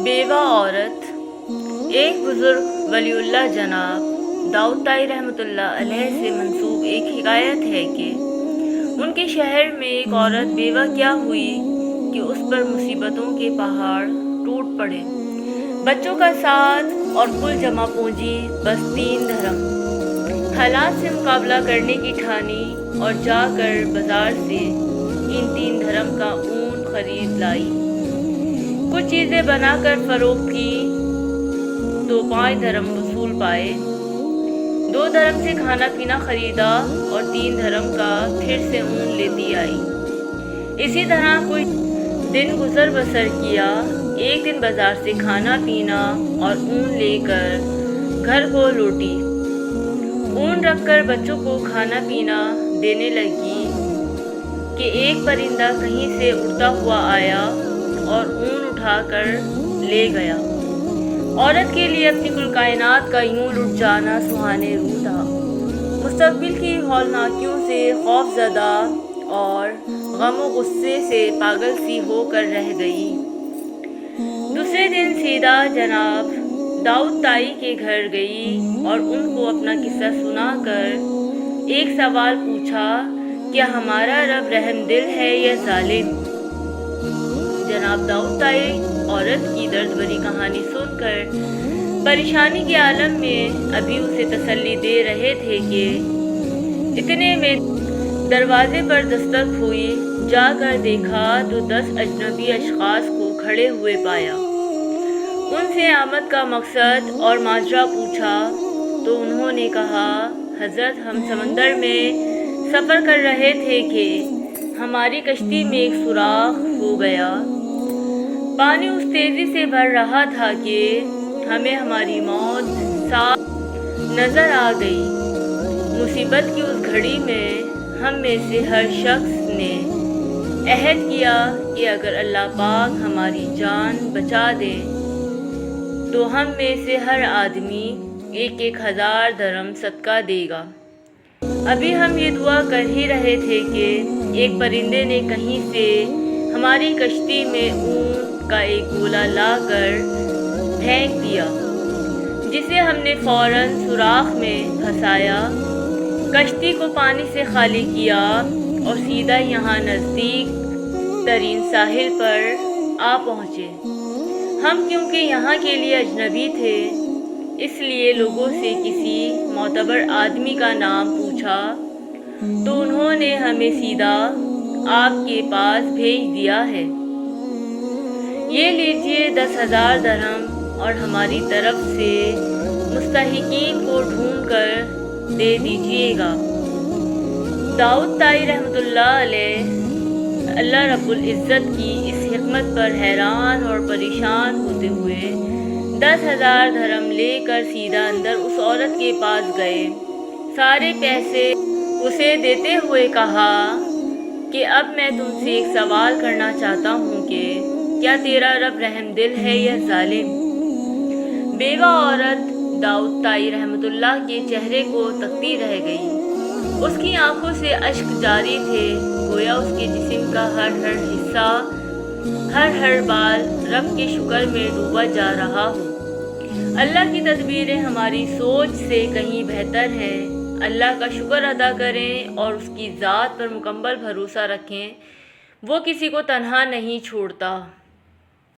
بیوہ عورت۔ ایک بزرگ ولیُاللہ جناب داؤد طائی رحمۃ اللہ علیہ سے منسوب ایک حکایت ہے کہ ان کے شہر میں ایک عورت بیوہ کیا ہوئی کہ اس پر مصیبتوں کے پہاڑ ٹوٹ پڑے۔ بچوں کا ساتھ اور کل جمع پونجی بس 3 درہم۔ حالات سے مقابلہ کرنے کی ٹھانی اور جا کر بازار سے ان 3 درہم کا اون خرید لائی۔ کچھ چیزیں بنا کر فروخت کی تو 5 درہم وصول پائے۔ 2 درہم سے کھانا پینا خریدا اور 3 درہم کا پھر سے اون لیتی آئی۔ اسی طرح کچھ دن گزر بسر کیا۔ ایک دن بازار سے کھانا پینا اور اون لے کر گھر کو لوٹی۔ اون رکھ کر بچوں کو کھانا پینا دینے لگی کہ ایک پرندہ کہیں سے اڑتا ہوا آیا اور اون اٹھا کر لے گیا۔ عورت کے لیے اپنی کل کائنات کا یوں لٹ جانا سہانے روح تھا۔ مستقبل کی ہولناکیوں سے خوف زدہ اور غم و غصے سے پاگل سی ہو کر رہ گئی۔ دوسرے دن سیدھا جناب داؤد طائی کے گھر گئی اور ان کو اپنا قصہ سنا کر ایک سوال پوچھا، کیا ہمارا رب رحم دل ہے یا ظالم؟ جناب داؤد طائی عورت کی درد بھری کہانی سن کر پریشانی کے عالم میں ابھی اسے تسلی دے رہے تھے کہ اتنے میں دروازے پر دستک ہوئی۔ جا کر دیکھا تو 10 اجنبی اشخاص کو کھڑے ہوئے پایا۔ ان سے آمد کا مقصد اور ماجرا پوچھا تو انہوں نے کہا، حضرت ہم سمندر میں سفر کر رہے تھے کہ ہماری کشتی میں ایک سوراخ ہو گیا۔ پانی اس تیزی سے بڑھ رہا تھا کہ ہمیں ہماری موت صاف نظر آ گئی۔ مصیبت کی اس گھڑی میں ہم میں سے ہر شخص نے عہد کیا کہ اگر اللہ پاک ہماری جان بچا دے تو ہم میں سے ہر آدمی 1000 درہم صدقہ دے گا۔ ابھی ہم یہ دعا کر ہی رہے تھے کہ ایک پرندے نے کہیں سے ہماری کشتی میں اون کا ایک گولا لا کر پھینک دیا، جسے ہم نے فوراً سوراخ میں پھنسایا، کشتی کو پانی سے خالی کیا اور سیدھا یہاں نزدیک ترین ساحل پر آ پہنچے۔ ہم کیونکہ یہاں کے لیے اجنبی تھے، اس لیے لوگوں سے کسی معتبر آدمی کا نام پوچھا تو انہوں نے ہمیں سیدھا آپ کے پاس بھیج دیا ہے۔ یہ لیجئے 10,000 درہم اور ہماری طرف سے مستحقین کو ڈھونڈ کر دے دیجئے گا۔ داؤد طائی رحمۃ اللہ علیہ اللہ رب العزت کی اس حکمت پر حیران اور پریشان ہوتے ہوئے 10,000 درہم لے کر سیدھا اندر اس عورت کے پاس گئے۔ سارے پیسے اسے دیتے ہوئے کہا کہ اب میں تم سے ایک سوال کرنا چاہتا ہوں کہ کیا تیرا رب رحم دل ہے یا ظالم؟ بیوہ عورت داؤد طائی رحمۃ اللہ کے چہرے کو تکتی رہ گئی۔ اس کی آنکھوں سے اشک جاری تھے، گویا اس کے جسم کا ہر حصہ، ہر بال رب کے شکر میں ڈوبا جا رہا ہو۔ اللہ کی تدبیریں ہماری سوچ سے کہیں بہتر ہیں۔ اللہ کا شکر ادا کریں اور اس کی ذات پر مکمل بھروسہ رکھیں، وہ کسی کو تنہا نہیں چھوڑتا۔